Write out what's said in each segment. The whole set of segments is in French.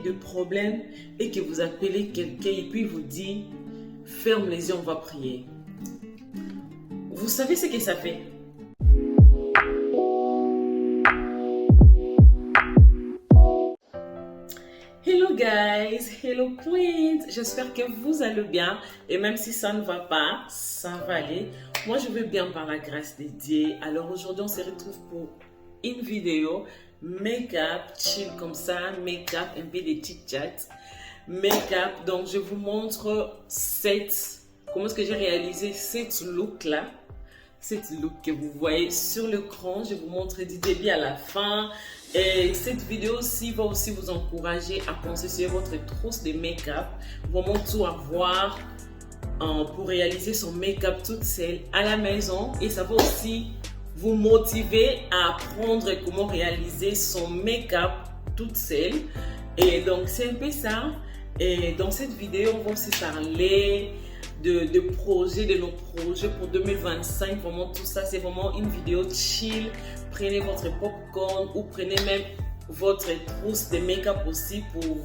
De problème et que vous appelez quelqu'un et puis vous dit ferme les yeux, on va prier. Vous savez ce que ça fait? Hello guys, hello queens, j'espère que vous allez bien et même si ça ne va pas, ça va aller. Moi je vais bien par la grâce de Dieu. Alors aujourd'hui on se retrouve pour une vidéo make-up chill comme ça, make-up un peu de chit-chat, make-up. Donc je vous montre comment est-ce que j'ai réalisé cette look là, cette look que vous voyez sur l'écran. Je vous montre du début à la fin. Et cette vidéo aussi va aussi vous encourager à penser sur votre trousse de make-up, vraiment tout avoir pour réaliser son make-up toute seule à la maison. Et ça va aussi vous motiver à apprendre comment réaliser son make-up toute seule. Et donc c'est un peu ça. Et dans cette vidéo, on va aussi parler de projets, de nos projets pour 2025. Vraiment tout ça, c'est vraiment une vidéo chill. Prenez votre popcorn ou prenez même votre trousse de make-up aussi pour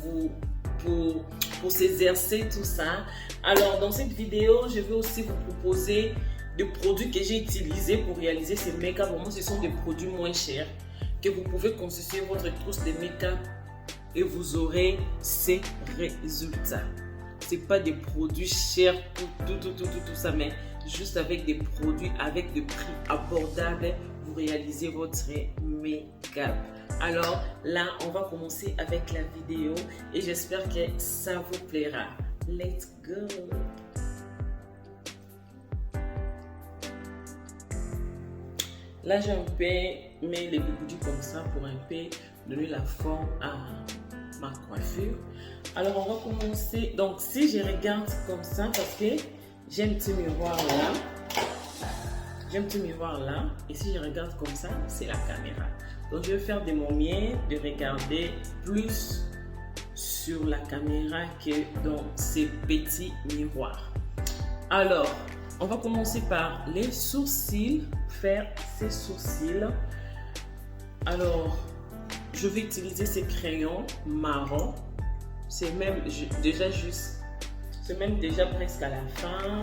s'exercer tout ça. Alors dans cette vidéo, je vais aussi vous proposer des produits que j'ai utilisés pour réaliser ces make-up. Vraiment, ce sont des produits moins chers que vous pouvez constituer votre trousse de make-up et vous aurez ces résultats. C'est pas des produits chers, tout ça, mais juste avec des produits avec des prix abordables, vous réalisez votre make-up. Alors là, on va commencer avec la vidéo et j'espère que ça vous plaira. Let's go! Là, j'ai un peu mis les bigoudis comme ça pour un peu donner la forme à ma coiffure. Alors, on va commencer. Donc, si je regarde comme ça, parce que j'ai un petit miroir là. J'ai un petit miroir là. Et si je regarde comme ça, c'est la caméra. Donc, je vais faire de mon mieux de regarder plus sur la caméra que dans ces petits miroirs. Alors, on va commencer par les sourcils, faire ses sourcils. Alors, je vais utiliser ces crayons marron. C'est même déjà presque à la fin.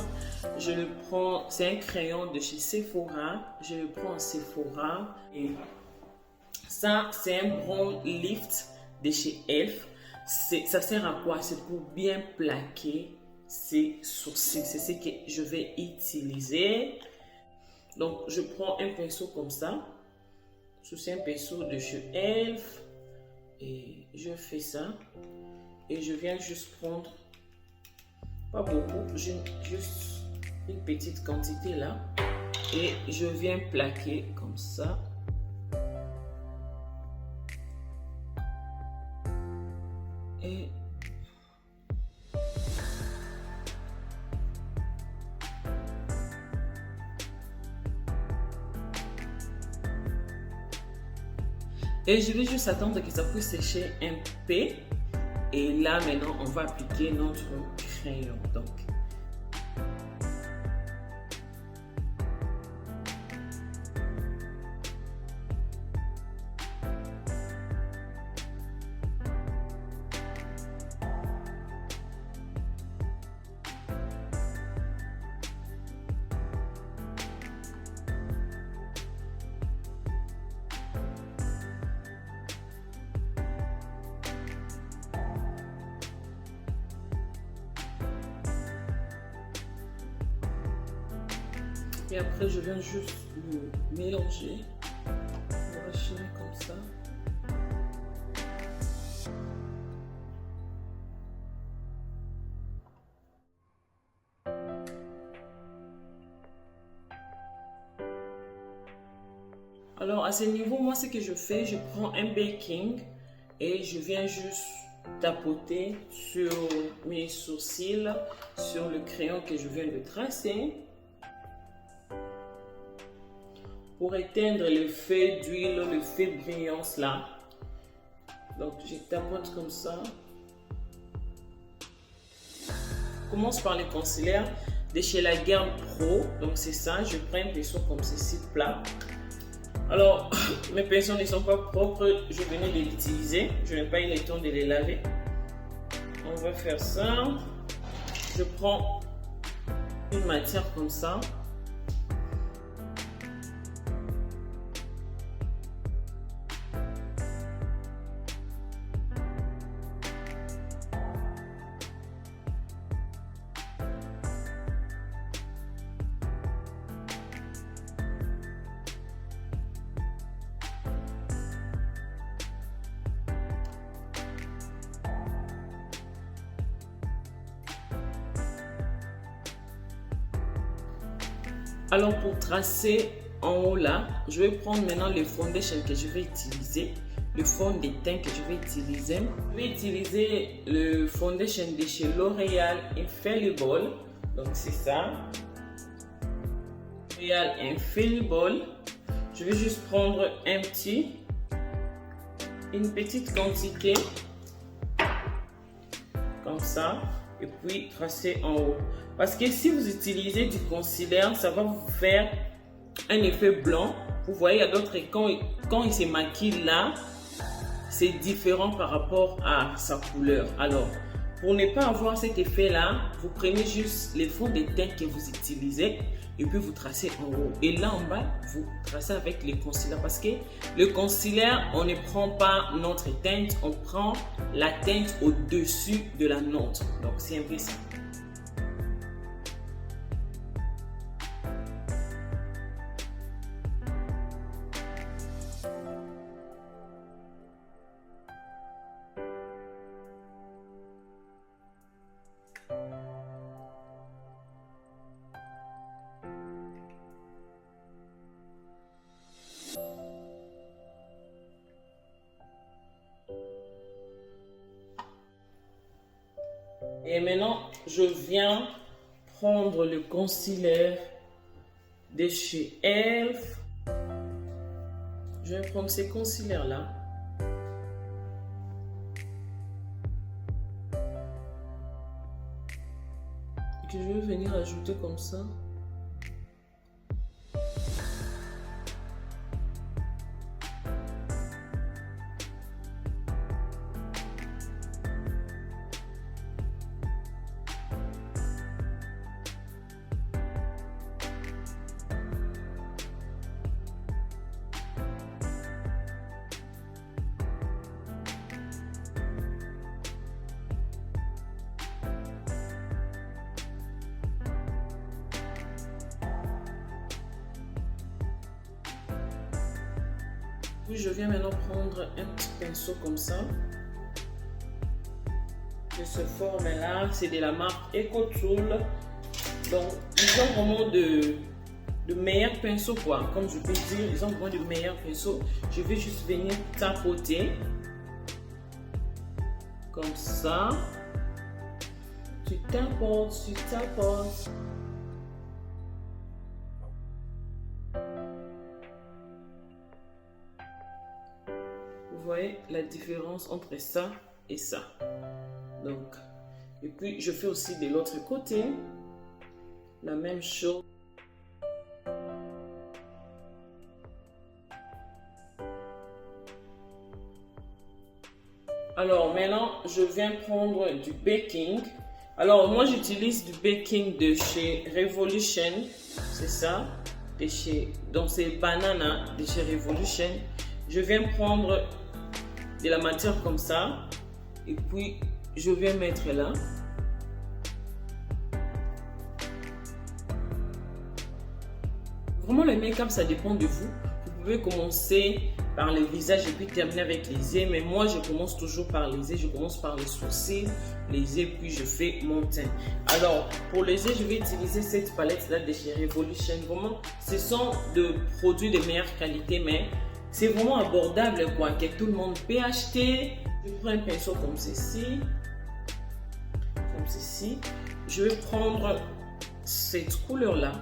Je le prends, c'est un crayon de chez Sephora. Je le prends en Sephora. Et ça, c'est un brown lift de chez Elf. Ça sert à quoi? C'est pour bien plaquer ces sourcils. C'est ce que je vais utiliser. Donc je prends un pinceau comme ça. C'est un pinceau de chez Elf et je fais ça et je viens juste prendre pas beaucoup, juste une petite quantité là et je viens plaquer comme ça. Et je vais juste attendre que ça puisse sécher un peu. Et là, maintenant, on va appliquer notre crayon. Donc, et après, je viens juste le mélanger. On va chiner comme ça. Alors, à ce niveau, moi, ce que je fais, je prends un baking et je viens juste tapoter sur mes sourcils, sur le crayon que je viens de tracer, pour éteindre l'effet d'huile, l'effet brillance là. Donc je tapote comme ça. Je commence par les concealers de chez la gamme Pro. Donc c'est ça, je prends un pinceau comme ceci plat. Alors mes pinceaux ne sont pas propres, je venais de l'utiliser, je n'ai pas eu le temps de les laver. On va faire ça. Je prends une matière comme ça. Alors pour tracer en haut là, je vais prendre maintenant le foundation que je vais utiliser, le fond de teint que je vais utiliser. Je vais utiliser le foundation de chez L'Oréal Infallible, donc c'est ça, L'Oréal Infallible. Je vais juste prendre une petite quantité, comme ça, et puis tracer en haut. Parce que si vous utilisez du concealer, ça va vous faire un effet blanc. Vous voyez, il y a d'autres, quand il se maquille là, c'est différent par rapport à sa couleur. Alors, pour ne pas avoir cet effet là, vous prenez juste les fonds de teint que vous utilisez et puis vous tracez en haut. Et là en bas, vous tracez avec le concealer. Parce que le concealer, on ne prend pas notre teinte, on prend la teinte au-dessus de la nôtre. Donc, c'est un peu ça. Et maintenant, je viens prendre le concealer de chez Elf. Je vais prendre ces concealers là. Que je vais venir ajouter comme ça. Puis je viens maintenant prendre un petit pinceau comme ça. De ce forme là, c'est de la marque EcoTool. Donc ils ont vraiment de meilleurs pinceaux quoi. Comme je peux dire, ils ont vraiment de meilleurs pinceaux. Je vais juste venir tapoter. Comme ça. Tu tapotes, tu tapotes. Vous voyez la différence entre ça et ça. Donc, et puis je fais aussi de l'autre côté la même chose. Alors maintenant, je viens prendre du baking. Alors moi j'utilise du baking de chez Revolution, c'est ça, de chez, donc c'est banana de chez Revolution. Je viens prendre de la matière comme ça et puis je viens mettre là. Vraiment le make-up ça dépend de vous. Vous pouvez commencer par le visage et puis terminer avec les yeux, mais moi je commence toujours par les yeux, je commence par les sourcils, les yeux, puis je fais mon teint. Alors pour les yeux je vais utiliser cette palette là de chez Revolution. Vraiment ce sont de produits de meilleure qualité, mais c'est vraiment abordable quoi, que tout le monde peut acheter. Je prends un pinceau comme ceci. Comme ceci. Je vais prendre cette couleur-là.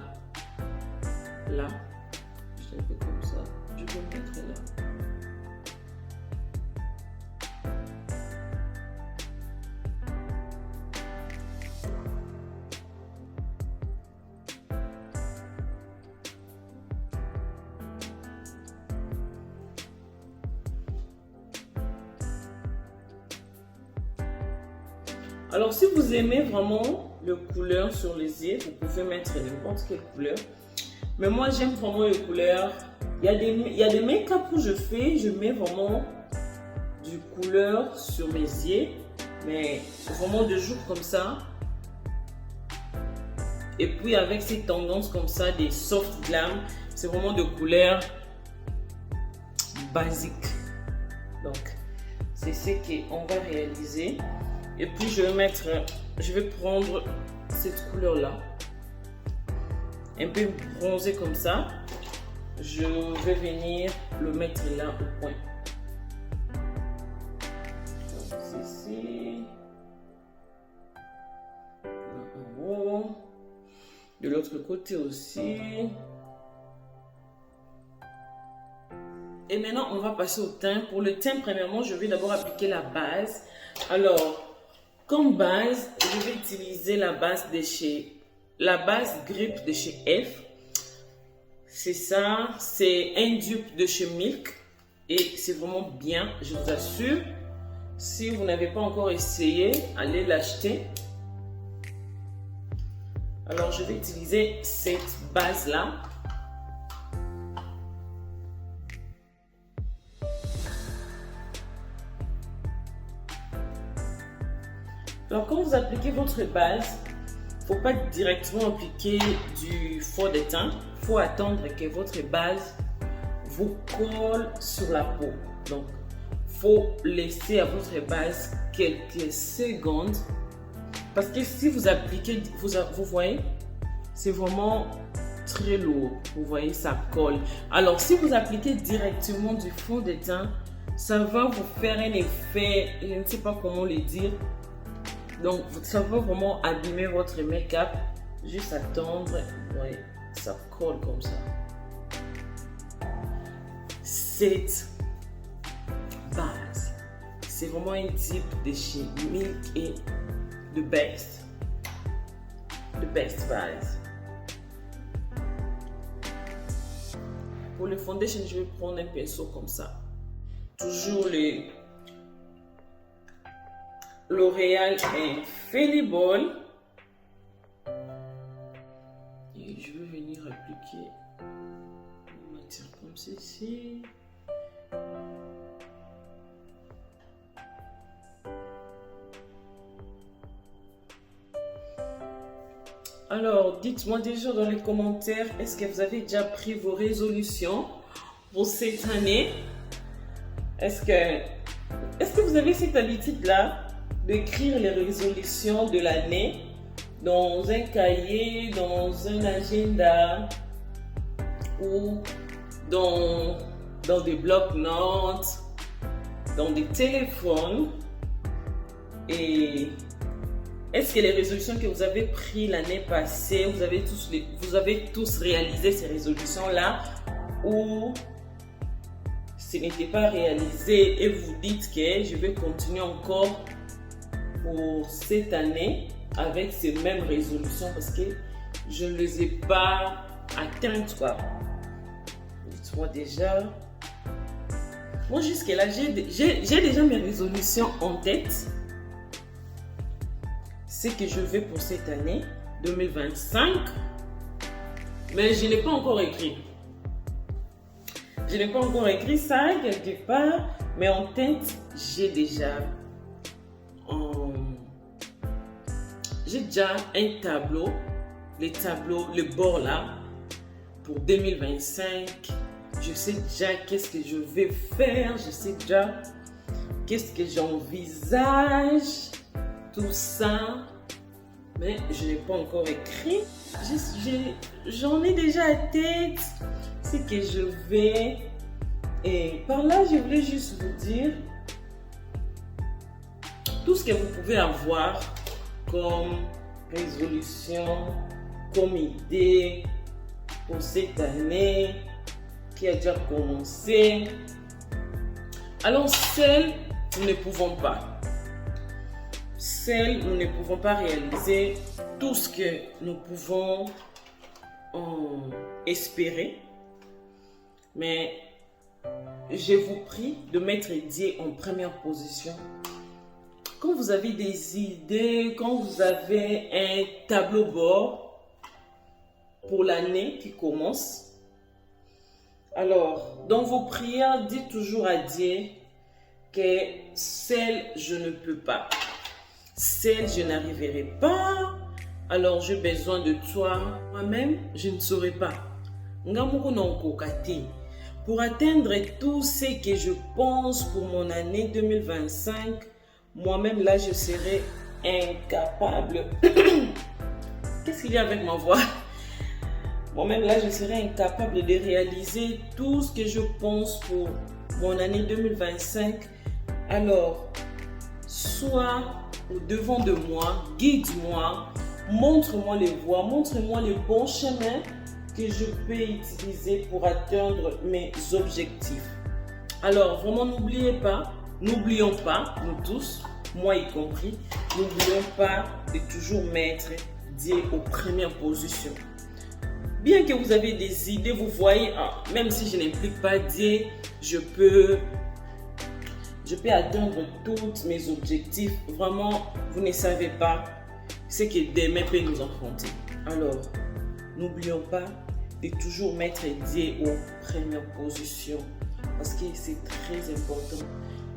Là. Je le fais comme ça. Je vais le mettre là. Alors, si vous aimez vraiment le couleur sur les yeux, vous pouvez mettre n'importe quelle couleur. Mais moi, j'aime vraiment les couleurs. Il y a des make-up où je mets vraiment du couleur sur mes yeux. Mais vraiment de jour comme ça. Et puis avec ces tendances comme ça, des soft glam, c'est vraiment de couleurs basiques. Donc, c'est ce qu'on va réaliser. Et puis je vais prendre cette couleur là, un peu bronzé comme ça. Je vais venir le mettre là au point. Donc ceci, là en haut, de l'autre côté aussi. Et maintenant on va passer au teint. Pour le teint, premièrement, je vais d'abord appliquer la base. Alors, comme base, je vais utiliser la base Grip de chez F. C'est ça, c'est un dupe de chez Milk et c'est vraiment bien, je vous assure. Si vous n'avez pas encore essayé, allez l'acheter. Alors, je vais utiliser cette base-là. Alors, quand vous appliquez votre base, il ne faut pas directement appliquer du fond de teint. Il faut attendre que votre base vous colle sur la peau. Donc, il faut laisser à votre base quelques secondes. Parce que si vous appliquez, vous voyez, c'est vraiment très lourd. Vous voyez, ça colle. Alors, si vous appliquez directement du fond de teint, ça va vous faire un effet, je ne sais pas comment le dire. Donc, ça va vraiment abîmer votre make-up. Juste attendre, ouais, ça colle comme ça. Cette base, c'est vraiment un type de chez Milk et the best base. Pour le foundation, je vais prendre un pinceau comme ça. Toujours L'Oréal Infallible. Et je vais venir appliquer une matière comme ceci. Alors, dites-moi déjà dans les commentaires, est-ce que vous avez déjà pris vos résolutions pour cette année? Est-ce que vous avez cette habitude-là d'écrire les résolutions de l'année dans un cahier, dans un agenda ou dans des blocs-notes, dans des téléphones? Et est-ce que les résolutions que vous avez prises l'année passée, vous avez tous réalisé ces résolutions-là, ou ce n'était pas réalisé et vous dites que je vais continuer encore pour cette année avec ces mêmes résolutions parce que je ne les ai pas atteintes, quoi. Dites-moi déjà. Moi, jusque-là, j'ai déjà mes résolutions en tête. Ce que je veux pour cette année 2025, mais je n'ai pas encore écrit. Je n'ai pas encore écrit ça quelque part, mais en tête, j'ai déjà un tableau, le bord là, pour 2025. Je sais déjà qu'est-ce que je vais faire, je sais déjà qu'est-ce que j'envisage, tout ça, mais je n'ai pas encore écrit. J'en ai déjà à tête ce que je vais. Et par là, je voulais juste vous dire tout ce que vous pouvez avoir comme résolution, comme idée pour cette année qui a déjà commencé. Alors, seuls, nous ne pouvons pas. Seuls, nous ne pouvons pas réaliser tout ce que nous pouvons espérer. Mais je vous prie de mettre Dieu en première position. Quand vous avez des idées, quand vous avez un tableau bord pour l'année qui commence, alors, dans vos prières, dites toujours à Dieu que seul je ne peux pas, seul je n'arriverai pas, alors j'ai besoin de toi. Moi-même, je ne saurais pas. Pour atteindre tout ce que je pense pour mon année 2025, moi-même là, je serai incapable. Qu'est-ce qu'il y a avec ma voix? Moi-même là, je serai incapable de réaliser tout ce que je pense pour mon année 2025. Alors, sois au devant de moi, guide-moi, montre-moi les voies, montre-moi les bons chemins que je peux utiliser pour atteindre mes objectifs. Alors, vraiment, n'oublions pas, nous tous, moi y compris, n'oublions pas de toujours mettre Dieu aux premières positions. Bien que vous avez des idées, vous voyez, même si je n'implique pas Dieu, je peux atteindre tous mes objectifs. Vraiment, vous ne savez pas ce que demain peut nous affronter. Alors, n'oublions pas de toujours mettre Dieu aux premières positions parce que c'est très important.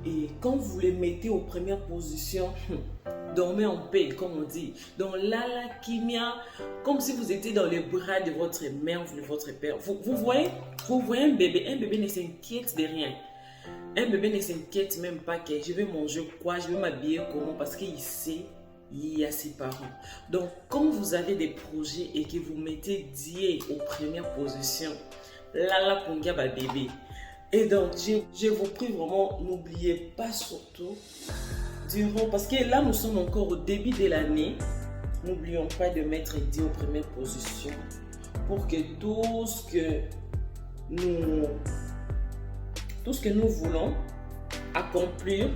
Et quand vous les mettez aux premières positions, dormez en paix, comme on dit. Dans l'alakimia, comme si vous étiez dans les bras de votre mère ou de votre père. Vous voyez un bébé ne s'inquiète de rien. Un bébé ne s'inquiète même pas que je vais manger quoi, je vais m'habiller comment, parce qu'il sait, il y a ses parents. Donc, quand vous avez des projets et que vous mettez Dieu aux premières positions, bébé. Et donc, je vous prie vraiment, n'oubliez pas surtout, parce que là, nous sommes encore au début de l'année, n'oublions pas de mettre Dieu aux premières positions pour que tout ce que nous voulons accomplir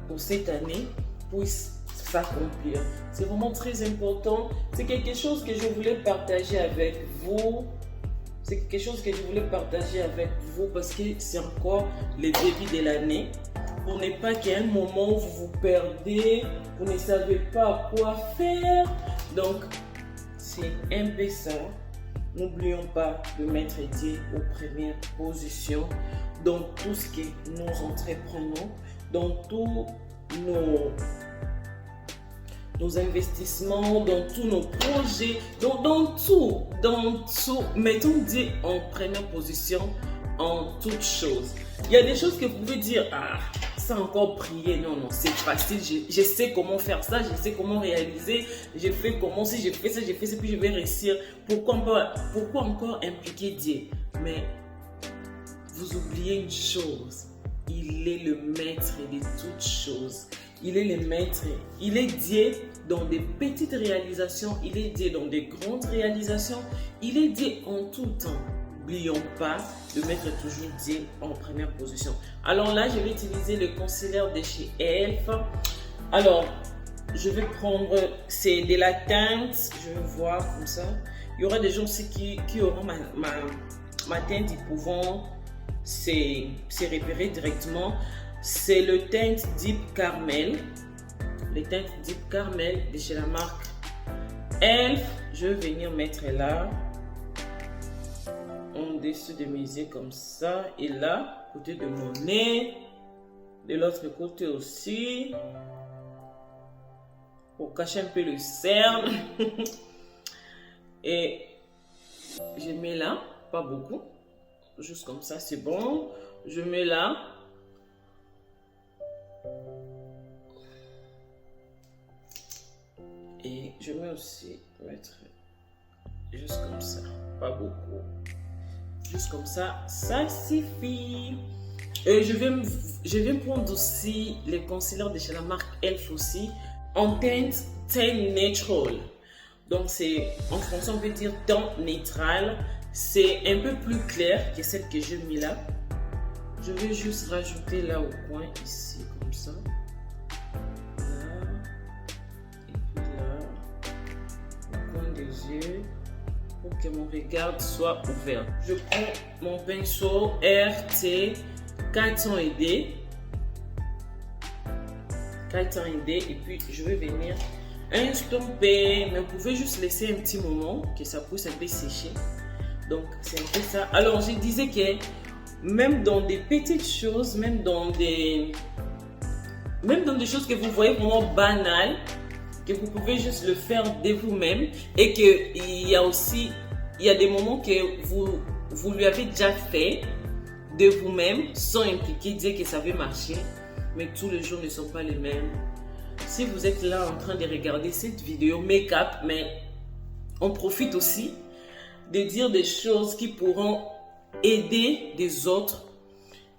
pour cette année puisse s'accomplir. C'est vraiment très important. C'est quelque chose que je voulais partager avec vous. C'est quelque chose que je voulais partager avec vous parce que c'est encore le début de l'année. Pour ne pas qu'à un moment vous vous perdez, vous ne savez pas quoi faire. Donc, c'est un peu ça. N'oublions pas de mettre Dieu aux premières positions dans tout ce que nous entreprenons, dans tous nos investissements, dans tous nos projets, dans tout. Mettons Dieu en première position en toutes choses. Il y a des choses que vous pouvez dire, ça encore prier, non, c'est facile, je sais comment faire ça, je sais comment réaliser, je fais comment, si je fais ça, puis je vais réussir. Pourquoi encore impliquer Dieu? Mais vous oubliez une chose, il est le maître de toutes choses. Il est le maître, il est Dieu dans des petites réalisations, il est Dieu dans des grandes réalisations, il est Dieu en tout temps. N'oublions pas de mettre toujours Dieu en première position. Alors là, je vais utiliser le concealer de chez Elf. Alors, je vais prendre, c'est de la teinte, je vais voir comme ça. Il y aura des gens aussi qui auront ma teinte, ils pourront se repérer directement. C'est le teinte Deep Caramel. Le teinte Deep Caramel de chez la marque Elf. Je vais venir mettre là. En dessous de mes yeux comme ça. Et là, côté de mon nez. De l'autre côté aussi. Pour cacher un peu le cerne. Et je mets là. Pas beaucoup. Juste comme ça, c'est bon. Je mets là. Et je vais aussi mettre juste comme ça, pas beaucoup. Juste comme ça, ça suffit. Et je vais prendre aussi les concealers de chez la marque Elf aussi, en teinte Tan Natural. Donc c'est, en français on peut dire teint neutral. C'est un peu plus clair que celle que j'ai mis là. Je vais juste rajouter là au coin ici, comme ça. Là. Et puis là, au coin des yeux, pour que mon regard soit ouvert. Je prends mon pinceau RT 400D. 400D et puis je vais venir estomper. Mais vous pouvez juste laisser un petit moment que ça puisse un peu sécher. Donc c'est un peu ça. Alors je disais que même dans des petites choses, même dans des choses que vous voyez vraiment banales, que vous pouvez juste le faire de vous-même et qu'il y a des moments que vous lui avez déjà fait de vous-même sans impliquer, dire que ça va marcher, mais tous les jours ne sont pas les mêmes. Si vous êtes là en train de regarder cette vidéo make-up, mais on profite aussi de dire des choses qui pourront aider des autres.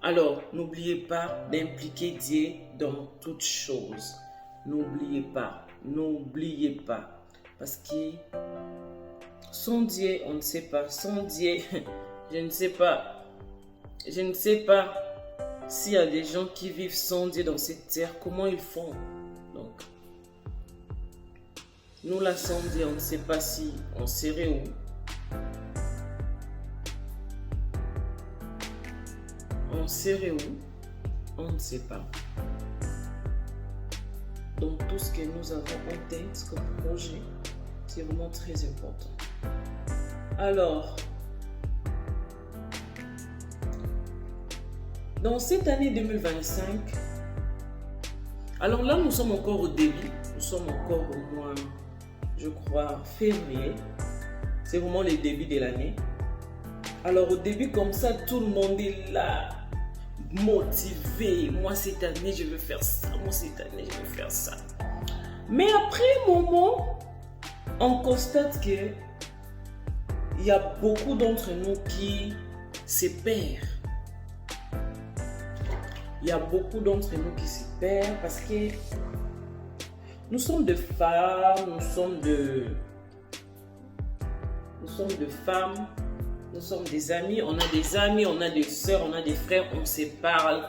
Alors, n'oubliez pas d'impliquer Dieu dans toutes choses. N'oubliez pas. Parce que sans Dieu, on ne sait pas. Sans Dieu, je ne sais pas. Je ne sais pas s'il y a des gens qui vivent sans Dieu dans cette terre, comment ils font. Donc, nous là, sans Dieu, on ne sait pas si on serait où. On serait où? On ne sait pas. Donc tout ce que nous avons en tête comme projet, c'est vraiment très important. Alors, dans cette année 2025, alors là nous sommes encore au début, nous sommes encore au mois, je crois, février. C'est vraiment le début de l'année. Alors au début comme ça, tout le monde est là, motivé. Moi cette année je veux faire ça, moi cette année je veux faire ça. Mais après un moment, on constate que il y a beaucoup d'entre nous qui se perdent. Il y a beaucoup d'entre nous qui se perdent parce que nous sommes des femmes, nous sommes des femmes. Nous sommes des amis, on a des soeurs, on a des frères, on se parle.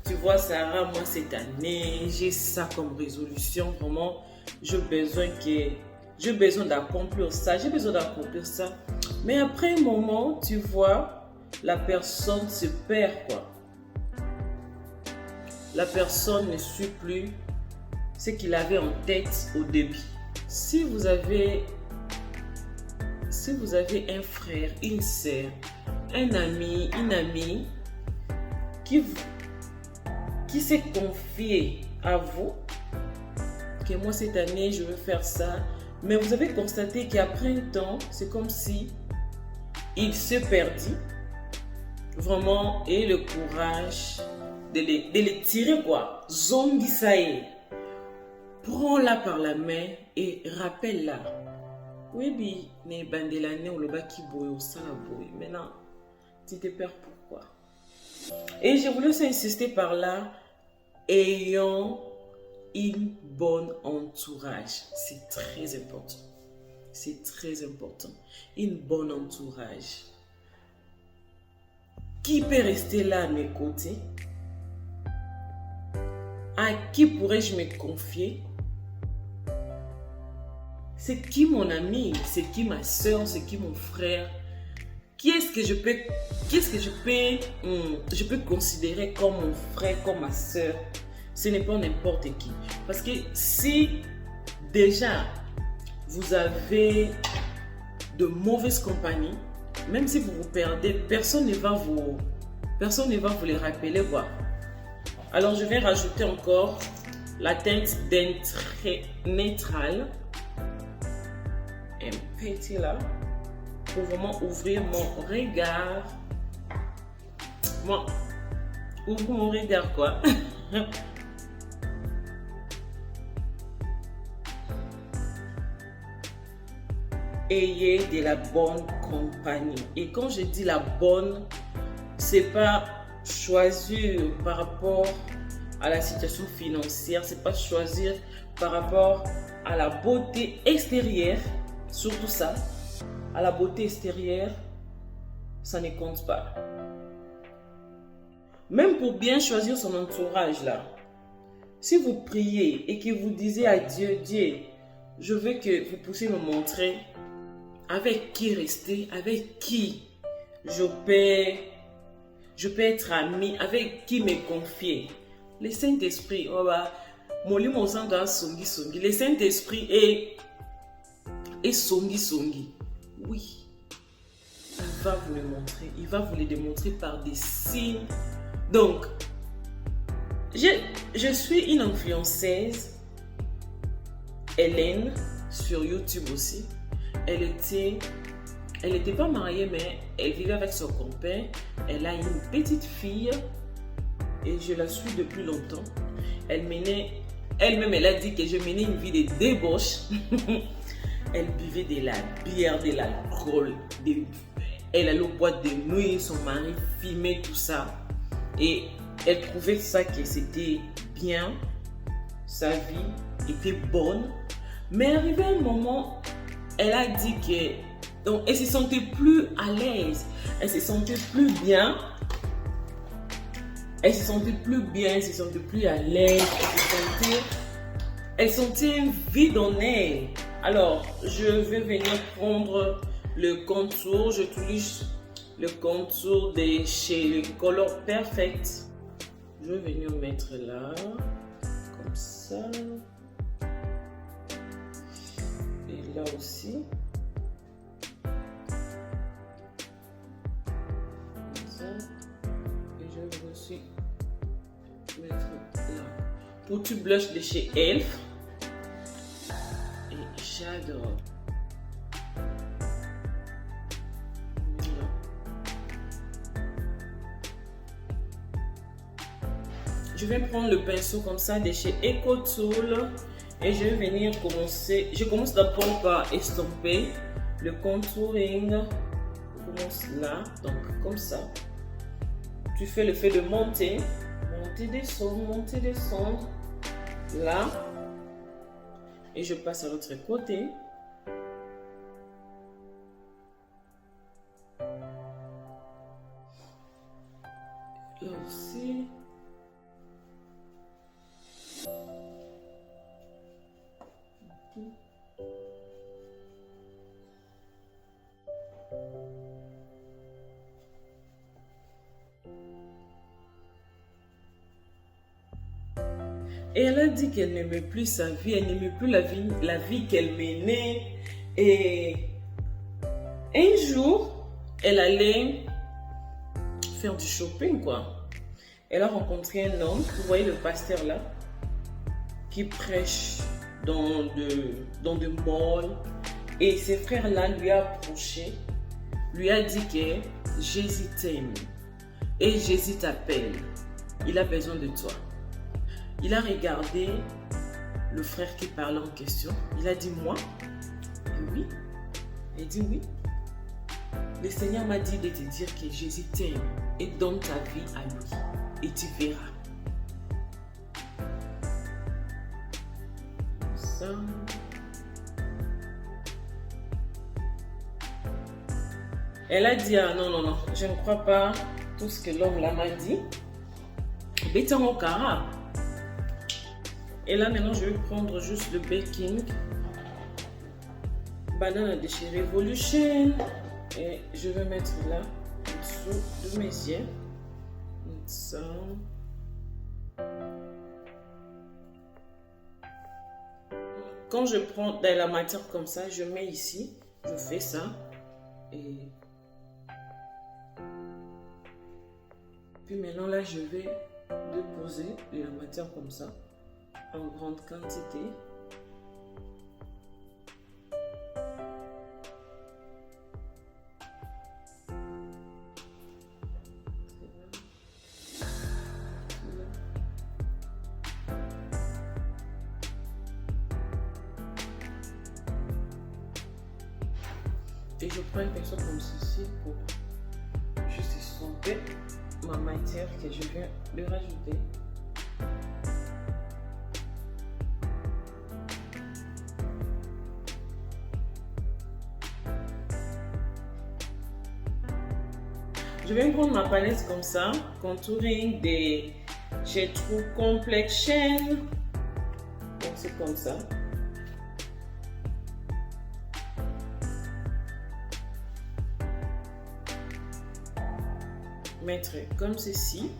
Tu vois, Sarah, moi cette année, j'ai ça comme résolution. Vraiment, j'ai besoin d'accomplir ça, Mais après un moment, tu vois, la personne se perd, quoi. La personne ne suit plus ce qu'il avait en tête au début. Si vous avez un frère, une sœur, un ami, une amie qui s'est confié à vous, que moi cette année je veux faire ça, mais vous avez constaté qu'après un temps, c'est comme si il se perdit vraiment et le courage de les tirer quoi. Zongi sae, prends-la par la main et rappelle-la. Oui, mais bandelane ou le baki boy au salaboy. Maintenant, tu te perds pourquoi? Et je voulais aussi insister par là, ayons une bonne entourage. C'est très important. C'est très important. Une bonne entourage. Qui peut rester là à mes côtés? À qui pourrais-je me confier? C'est qui mon ami? C'est qui ma soeur? C'est qui mon frère? Qui est-ce que je peux considérer comme mon frère, comme ma soeur? Ce n'est pas n'importe qui. Parce que si déjà vous avez de mauvaises compagnies, même si vous vous perdez, personne ne va vous les rappeler. Quoi. Alors je vais rajouter encore la teinte neutrale. Un petit là pour vraiment ouvrir mon regard. Bon, ouvre mon regard quoi. Ayez de la bonne compagnie. Et quand je dis la bonne, c'est pas choisir par rapport à la situation financière, c'est pas choisir par rapport à la beauté extérieure, surtout ça. À la beauté extérieure, ça ne compte pas. Même pour bien choisir son entourage là, si vous priez et que vous disiez à Dieu, Dieu, je veux que vous puissiez me montrer avec qui rester, avec qui je peux être ami, avec qui me confier. Le Saint-Esprit, le Saint-Esprit est songi. Oui, il va vous le montrer, il va vous le démontrer par des signes. Donc, je suis une influenceuse, Hélène, sur YouTube aussi. Elle était pas mariée, mais elle vivait avec son copain. Elle a une petite fille et je la suis depuis longtemps. Elle-même, elle a dit que je menais une vie de débauche. Elle buvait de la bière, de l'alcool. Elle allait aux boîtes de nuit, son mari filmait tout ça. Et elle trouvait ça que c'était bien. Sa vie était bonne. Mais arrivé un moment, elle a dit que donc, elle se sentait plus à l'aise, elle se sentait plus bien, elle se sentait plus à l'aise, elle sentait un vide en elle. Alors, je vais venir prendre le contour, j'utilise le contour de chez le Color Perfect. Je vais venir mettre là, comme ça. Et là aussi. Mettre là. Petit blush de chez Elf. Et j'adore. Je vais prendre le pinceau comme ça de chez Eco Tool et je vais venir commencer. Je commence d'abord par estomper le contouring. Je commence là, donc comme ça. Tu fais le fait de monter, descendre, là, et je passe à l'autre côté. Là aussi. Et elle a dit qu'elle n'aimait plus sa vie, elle n'aimait plus la vie qu'elle menait. Et un jour, elle allait faire du shopping, quoi. Elle a rencontré un homme, vous voyez le pasteur là, qui prêche dans de malls. Et ses frères là lui a approché, lui a dit que Jésus t'aime et Jésus t'appelle. Il a besoin de toi. Il a regardé le frère qui parlait en question. Il a dit moi. Et oui. Il dit oui. Le Seigneur m'a dit de te dire que Jésus t'aime et donne ta vie à lui. Et tu verras. Ça. Elle a dit ah non, je ne crois pas tout ce que l'homme là m'a dit. Béton au cara. Et là maintenant je vais prendre juste le baking banane de chez Revolution et je vais mettre là en dessous de mes yeux. Ça. Quand je prends de la matière comme ça, je mets ici, je fais ça et puis maintenant là je vais déposer de la matière comme ça en grande quantité. Et je prends un pinceau comme ceci pour juste estomper. ma matière que je viens de rajouter. Je vais prendre ma palette comme ça, contouring des J'ai True Complexion. Donc c'est comme ça. Mettre comme ceci.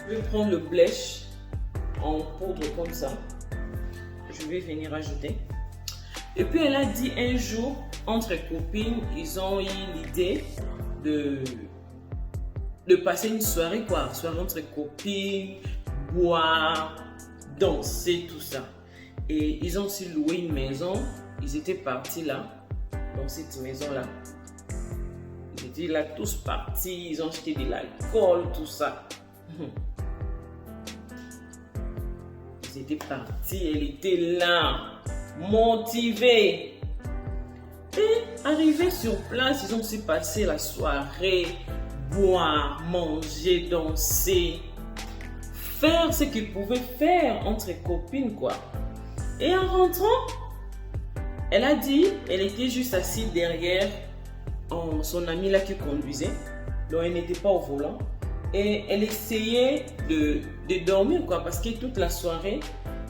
Je vais prendre le blush en poudre comme ça. Je vais venir ajouter. Et puis elle a dit un jour, entre copines, ils ont eu l'idée de passer une soirée, quoi. Soirée entre copines, boire, danser, tout ça. Et ils ont aussi loué une maison. Ils étaient partis là, dans cette maison-là. Ils étaient là tous partis, ils ont acheté de l'alcool, tout ça. Ils étaient partis, elle était là, motivée. Et arrivés sur place, ils ont aussi passé la soirée, boire, manger, danser, faire ce qu'ils pouvaient faire entre copines, quoi. Et en rentrant, elle a dit, elle était juste assise derrière son amie là qui conduisait, donc elle n'était pas au volant. Et elle essayait de dormir, quoi, parce que toute la soirée,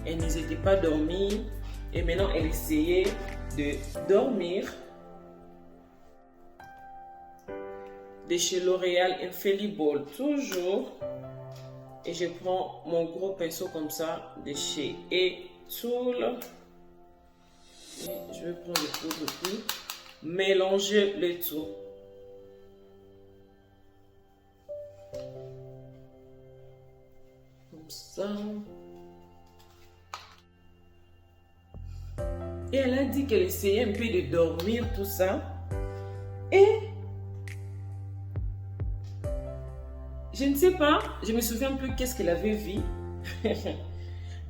elle n'était pas dormie. Et maintenant, elle essayait de dormir. De chez L'Oréal Infallible, toujours. Et je prends mon gros pinceau comme ça, de chez Etoile. Et je vais prendre le poudre puis mélanger le tout. Comme ça. Et elle a dit qu'elle essayait un peu de dormir, tout ça. Et je ne sais pas, je me souviens plus qu'est-ce qu'elle avait vu.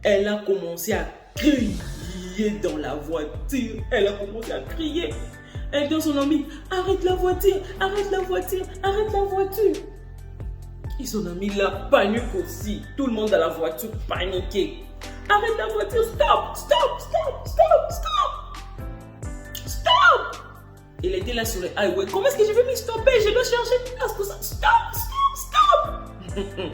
Elle a commencé à crier dans la voiture. Elle a commencé à crier. Elle dit à son ami, arrête la voiture, arrête la voiture, arrête la voiture. Et son ami la panique aussi. Tout le monde dans la voiture paniqué. Arrête la voiture, stop, stop, stop, stop, stop. Stop. Il était là sur le highway. Comment est-ce que je vais me stopper? Je dois chercher une place pour ça. Stop, stop, stop.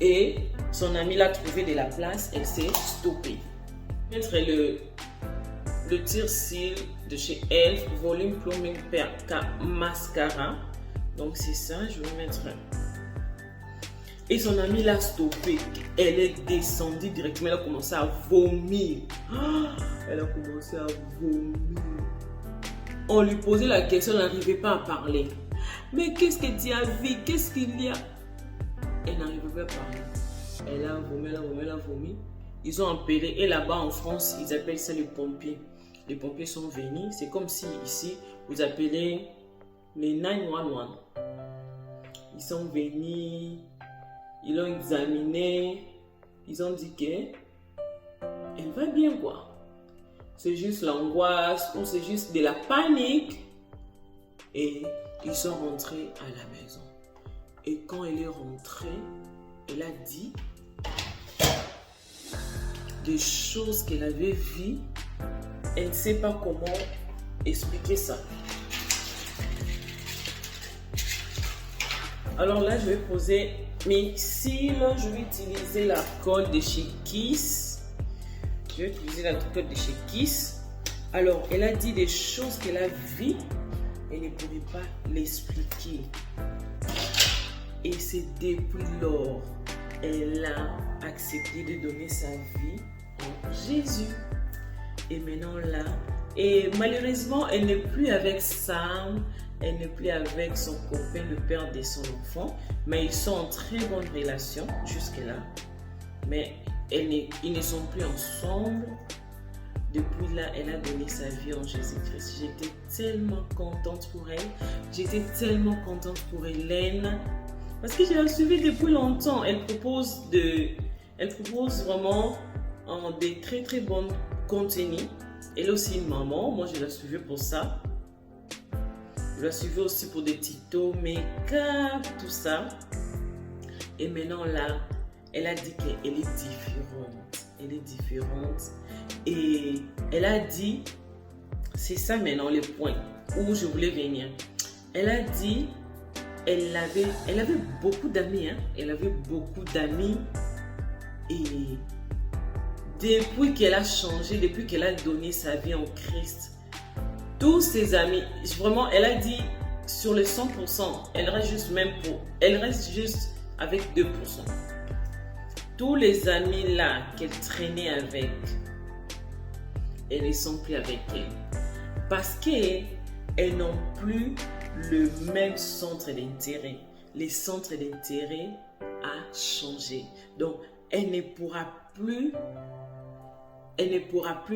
Et son ami l'a trouvé de la place. Elle s'est stoppée. Mettre le tire-cils de chez Elf Volume Plumbing Mascara. Donc c'est ça, je vais mettre. Et son amie l'a stoppé. Elle est descendue directement. Elle a commencé à vomir. Elle a commencé à vomir. On lui posait la question, elle n'arrivait pas à parler. Mais qu'est-ce que tu as vu? Qu'est-ce qu'il y a? Elle n'arrivait pas à parler. Elle a vomi, elle a vomi, elle a vomi. Ils ont appelé. Et là-bas en France, ils appellent ça les pompiers. Les pompiers sont venus. C'est comme si ici, vous appelez les 911. Ils sont venus. Ils l'ont examiné, ils ont dit qu'elle va bien, quoi. C'est juste l'angoisse ou c'est juste de la panique. Et ils sont rentrés à la maison. Et quand elle est rentrée, elle a dit des choses qu'elle avait vues. Elle ne sait pas comment expliquer ça. Alors là, je vais poser mes cils. Je vais utiliser la colle de chez Kiss. Je vais utiliser la colle de chez Kiss. Alors, elle a dit des choses qu'elle a vues. Elle ne pouvait pas l'expliquer. Et c'est depuis lors, elle a accepté de donner sa vie en Jésus. Et maintenant là, et malheureusement, elle n'est plus avec Sam. Elle n'est plus avec son copain, le père de son enfant. Mais ils sont en très bonne relation jusque-là. Mais ils ne sont plus ensemble. Depuis là, elle a donné sa vie en Jésus-Christ. J'étais tellement contente pour elle. J'étais tellement contente pour Hélène. Parce que je la suivais depuis longtemps. Elle propose vraiment des très très bons contenus. Elle est aussi une maman. Moi, je la suivais pour ça. Je la suivais aussi pour des tutos, make-up, tout ça. Et maintenant là, elle a dit qu'elle est différente. Elle est différente. Et elle a dit, c'est ça maintenant le point où je voulais venir. Elle a dit, elle avait beaucoup d'amis. Hein? Elle avait beaucoup d'amis. Et depuis qu'elle a changé, depuis qu'elle a donné sa vie en Christ, tous ses amis, vraiment, elle a dit sur les 100%, elle reste juste avec 2%. Tous les amis là qu'elle traînait avec, elles ne sont plus avec elle. Parce qu'elles n'ont plus le même centre d'intérêt. Les centres d'intérêt a changé. Donc, elle ne pourra plus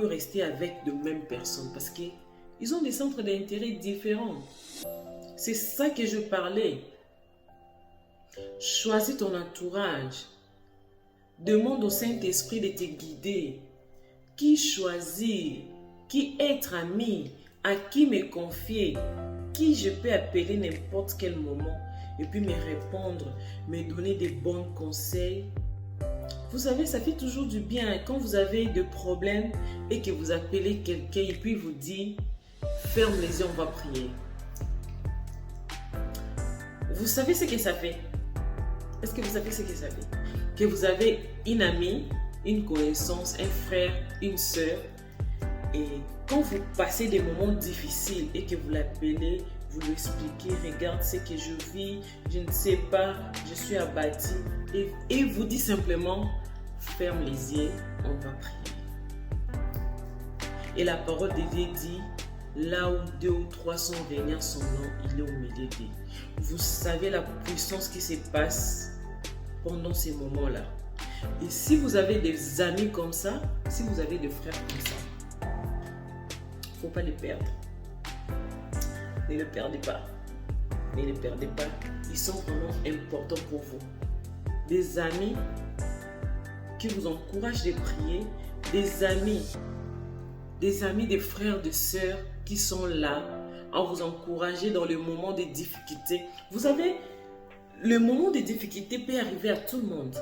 rester avec de mêmes personnes parce qu'ils ont des centres d'intérêt différents. C'est ça que je parlais. Choisis ton entourage. Demande au Saint-Esprit de te guider. Qui choisir? Qui être ami? À qui me confier? Qui je peux appeler n'importe quel moment et puis me répondre, me donner des bons conseils? Vous savez, ça fait toujours du bien quand vous avez des problèmes et que vous appelez quelqu'un et puis vous dit ferme les yeux, on va prier. Vous savez ce que ça fait? Est-ce que vous savez ce que ça fait? Que vous avez une amie, une connaissance, un frère, une soeur, et quand vous passez des moments difficiles et que vous l'appelez, vous lui expliquez, regarde ce que je vis, je ne sais pas, je suis abattu, et vous dit simplement, ferme les yeux, on va prier. Et la parole de Dieu dit, là où 2 ou 3 sont réunis en son nom, il est au milieu d'eux. Vous savez la puissance qui se passe pendant ces moments-là. Et si vous avez des amis comme ça, si vous avez des frères comme ça, il ne faut pas les perdre. Ne les perdez pas. Ne les perdez pas. Ils sont vraiment importants pour vous. Des amis qui vous encouragent de prier, des amis, des frères, des sœurs qui sont là à vous encourager dans le moment des difficultés. Vous savez, le moment des difficultés peut arriver à tout le monde.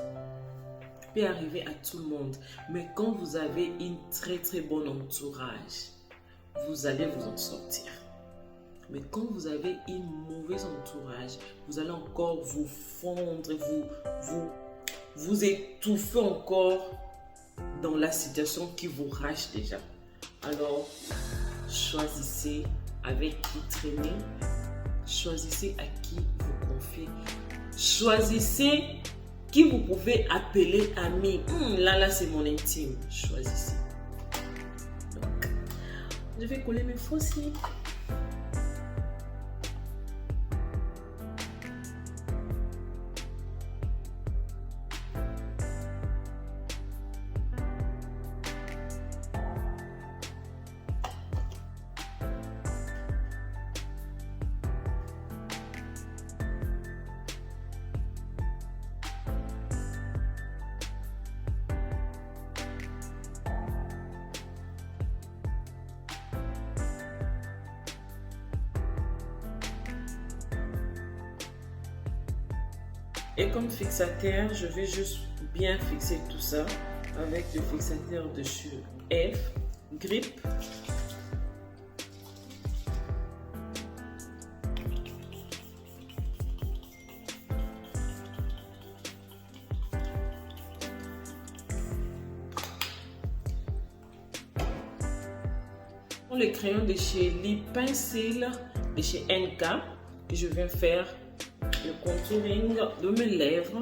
Peut arriver à tout le monde. Mais quand vous avez une très très bonne entourage, vous allez vous en sortir. Mais quand vous avez une mauvaise entourage, vous allez encore vous fondre, vous étouffer encore dans la situation qui vous rage déjà. Alors, choisissez avec qui traîner, choisissez à qui vous confier, choisissez qui vous pouvez appeler ami. Là, c'est mon intime. Choisissez. Donc, je vais coller mes fossiles. Et comme fixateur, je vais juste bien fixer tout ça avec le fixateur de chez F, Grip. Le crayon de chez Lip Pencil de chez NK, et je viens faire le contouring de mes lèvres.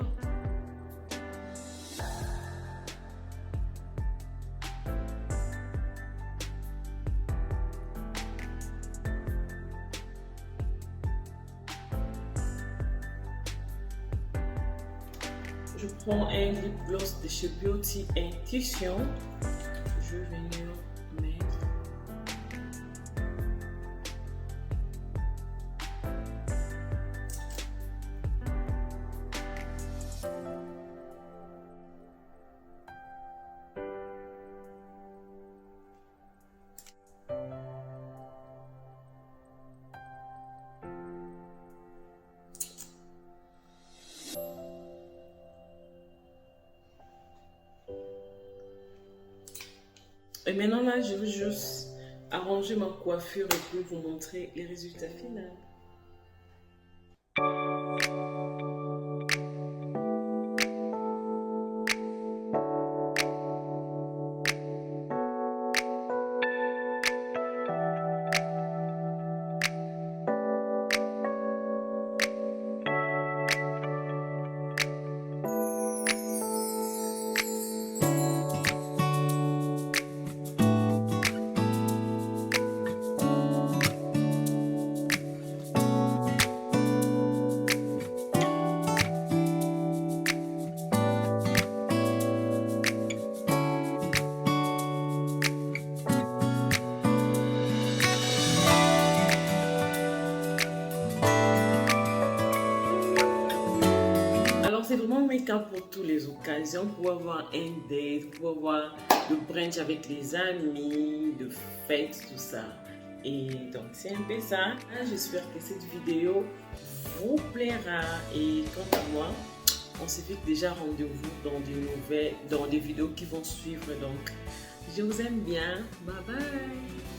Je prends un lip gloss de chez Beauty Intuition. Je vais venir mettre Et maintenant là, je veux juste arranger ma coiffure et puis vous montrer les résultats finaux. Alors, c'est vraiment un make-up pour toutes les occasions, pour avoir un date, pour avoir le brunch avec les amis, de fête, tout ça. Et donc, c'est un peu ça. J'espère que cette vidéo vous plaira. Et quant à moi, on se fixe déjà rendez-vous dans des vidéos qui vont suivre. Donc, je vous aime bien. Bye bye.